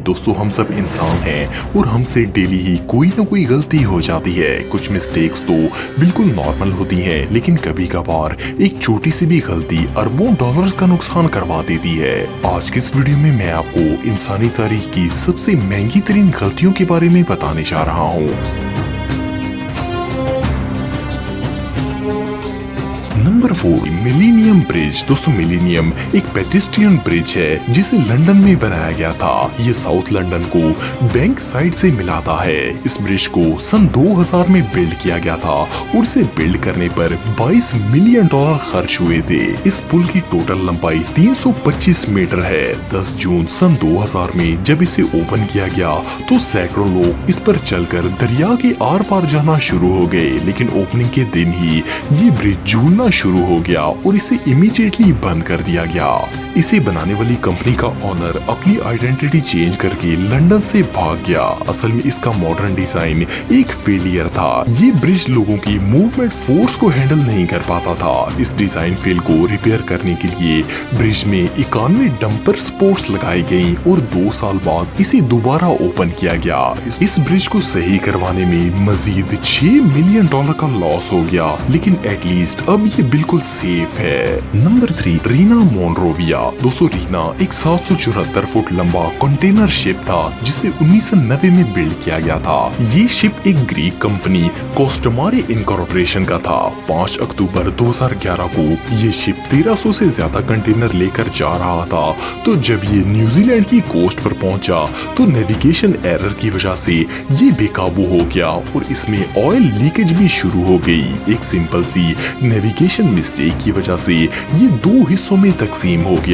दोस्तों हम सब इंसान हैं और हमसे डेली ही कोई ना कोई गलती हो जाती है। कुछ मिस्टेक्स तो बिल्कुल नॉर्मल होती हैं, लेकिन कभी कभार एक छोटी सी भी गलती अरबों डॉलर्स का नुकसान करवा देती है। आज की इस वीडियो में मैं आपको इंसानी तारीख की सबसे महंगी तरीन गलतियों के बारे में बताने जा रहा हूँ। Number 4, millennium bridge. दोस्तों मिलेनियम एक पेडेस्ट्रियन ब्रिज है जिसे लंदन में बनाया गया था। ये साउथ लंदन को बैंक साइड से मिलाता है। इस ब्रिज को सन 2000 में बिल्ड किया गया था और इसे बिल्ड करने पर 22 मिलियन डॉलर खर्च हुए थे। इस पुल की टोटल लंबाई 325 मीटर है। 10 जून सन 2000 में जब इसे ओपन किया गया तो सैकड़ों लोग इस पर चलकर दरिया के आर पार जाना शुरू हो गए, लेकिन ओपनिंग के दिन ही ये ब्रिज झूलना शुरू हो गया और इसे इमीडिएटली बंद कर दिया गया। इसे बनाने वाली कंपनी का ओनर अपनी आइडेंटिटी चेंज करके लंदन से भाग गया। असल में इसका मॉडर्न डिजाइन एक फेलियर था। ये ब्रिज लोगों की मूवमेंट फोर्स को हैंडल नहीं कर पाता था। इस डिजाइन फेल को रिपेयर करने के लिए ब्रिज में 91 डंपर स्पोर्ट्स लगाई गई और 2 साल बाद इसे दोबारा ओपन किया गया। इस ब्रिज को सही करवाने में मजीद 6 मिलियन डॉलर का लॉस हो गया, लेकिन एटलीस्ट अब ये बिल्कुल सेफ है। Number 3, Reena Monrovia. दोस्तों रीना एक 774 फुट लंबा कंटेनर शिप था जिसे 1990 में बिल्ड किया गया था। ये शिप एक ग्रीक कंपनी कोस्टमारे इनकॉर्पोरेशन का था। 5 अक्टूबर 2011 को ये शिप 1300 से ज्यादा कंटेनर लेकर जा रहा था, तो जब ये न्यूजीलैंड की कोस्ट पर पहुंचा तो नेविगेशन एरर की वजह से ये बेकाबू हो गया और इसमें ऑयल लीकेज भी शुरू हो गई। एक सिंपल सी नेविगेशन मिस्टेक की वजह से ये 2 हिस्सों में तकसीम हो गया।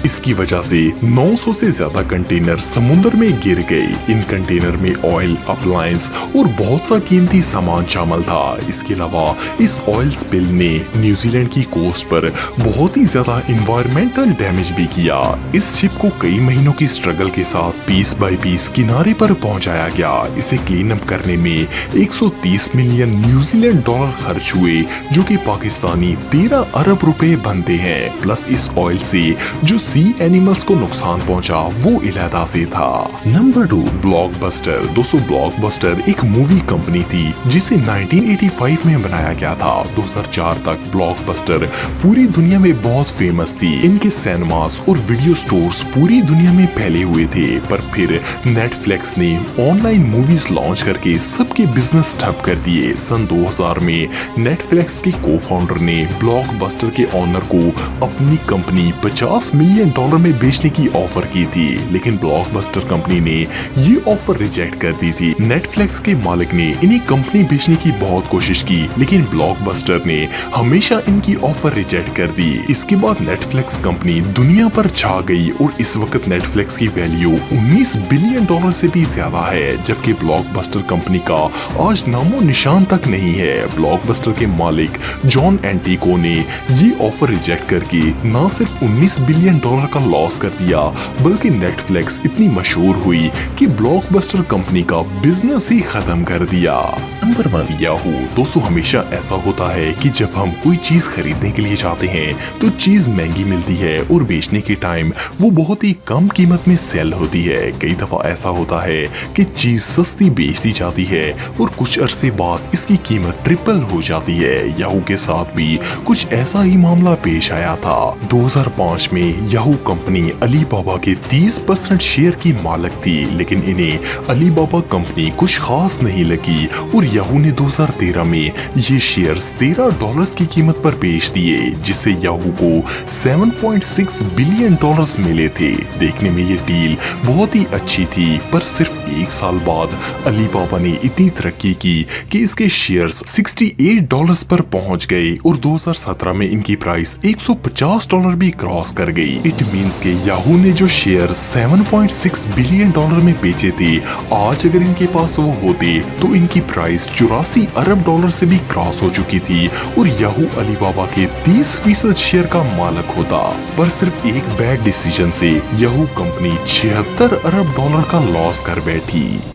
इसकी वजह से 900 से ज्यादा कंटेनर समुद्र में गिर गए। इन कंटेनर में ऑयल, अप्लायंस और बहुत सा कीमती सामान शामिल था। इसके अलावा इस ऑयल स्पिल ने न्यूजीलैंड की कोस्ट पर बहुत ही ज्यादा इन्वायरमेंटल डैमेज भी किया। इस शिप को कई महीनों की स्ट्रगल के साथ पीस बाय पीस किनारे पर पहुंचाया गया। इसे क्लीन अप करने में 130 मिलियन न्यूजीलैंड डॉलर खर्च हुए, जो कि पाकिस्तानी 13 अरब रुपए बनते हैं। प्लस इस ऑयल से जो सी एनिमल्स को नुकसान पहुंचा वो इलादा से था। Number 2, blockbuster. दोस्तों ब्लॉकबस्टर एक मूवी कंपनी थी जिसे 1985 में बनाया गया था। 2004 तक ब्लॉकबस्टर पूरी दुनिया में बहुत फेमस थी। इनके सिनेमास और वीडियो स्टोर्स पूरी दुनिया में फैले हुए थे, पर फिर नेटफ्लिक्स ने ऑनलाइन मूवीज लॉन्च करके सबके बिजनेस ठप कर दिए। सन 2000 में नेटफ्लिक्स के को-फाउंडर ने ब्लॉकबस्टर के ऑनर को अपनी कंपनी 50 मिलियन डॉलर में बेचने की ऑफर की थी, लेकिन ब्लॉकबस्टर कंपनी ने ये ऑफर रिजेक्ट कर दी थी। नेटफ्लिक्स के मालिक ने इन्हें कंपनी बेचने की बहुत कोशिश की, लेकिन ब्लॉकबस्टर ने हमेशा इनकी ऑफर रिजेक्ट कर दी। इसके बाद नेटफ्लिक्स कंपनी दुनिया पर छा गई और इस वक्त नेटफ्लिक्स की वैल्यू 19 बिलियन डॉलर से भी ज्यादा है, जबकि ब्लॉकबस्टर कंपनी का आज नामो निशान तक नहीं है। ब्लॉकबस्टर के मालिक जॉन एंटिको ने ये ऑफर रिजेक्ट करके न सिर्फ 19 बिलियन डॉलर का लॉस कर दिया, बल्कि नेटफ्लिक्स इतनी मशहूर हुई कि ब्लॉकबस्टर कंपनी का बिजनेस ही खत्म कर दिया। Number 1, Yahoo. दोस्तों हमेशा ऐसा होता है कि जब हम कोई चीज खरीदने के लिए जाते हैं तो चीज महंगी मिलती है और बेचने के टाइम वो बहुत ही कम कीमत में सेल होती है। कई दफा ऐसा होता है कि चीज सस्ती बेच दी जाती है और कुछ अरसे बाद इसकी कीमत ट्रिपल हो जाती है। याहू के साथ भी कुछ ऐसा ही मामला पेश आया था। 2005 में याहू कंपनी अलीबाबा के 30% शेयर की मालिक थी, लेकिन इन्हें अलीबाबा कंपनी कुछ खास नहीं लगी और याहू ने 2013 में ये शेयर्स $13 की कीमत पर बेच दिए, जिससे याहू को 7.6 बिलियन डॉलर्स मिले थे। देखने में ये डील बहुत ही अच्छी थी, पर सिर्फ 1 साल बाद अलीबाबा ने इतनी तरक्की की कि इसके शेयर्स $68 पर पहुंच गए और 2017 में इनकी प्राइस $150 भी क्रॉस कर गई। इट मींस के याहू ने जो शेयर 7.6 बिलियन डॉलर में बेचे थे, आज अगर इनके पास वो होते तो इनकी प्राइस 84 अरब डॉलर से भी क्रॉस हो चुकी थी और याहू अलीबाबा के 30% शेयर का मालिक होता। पर सिर्फ एक बैड डिसीजन से याहू कंपनी 76 अरब डॉलर का लॉस कर बैठी।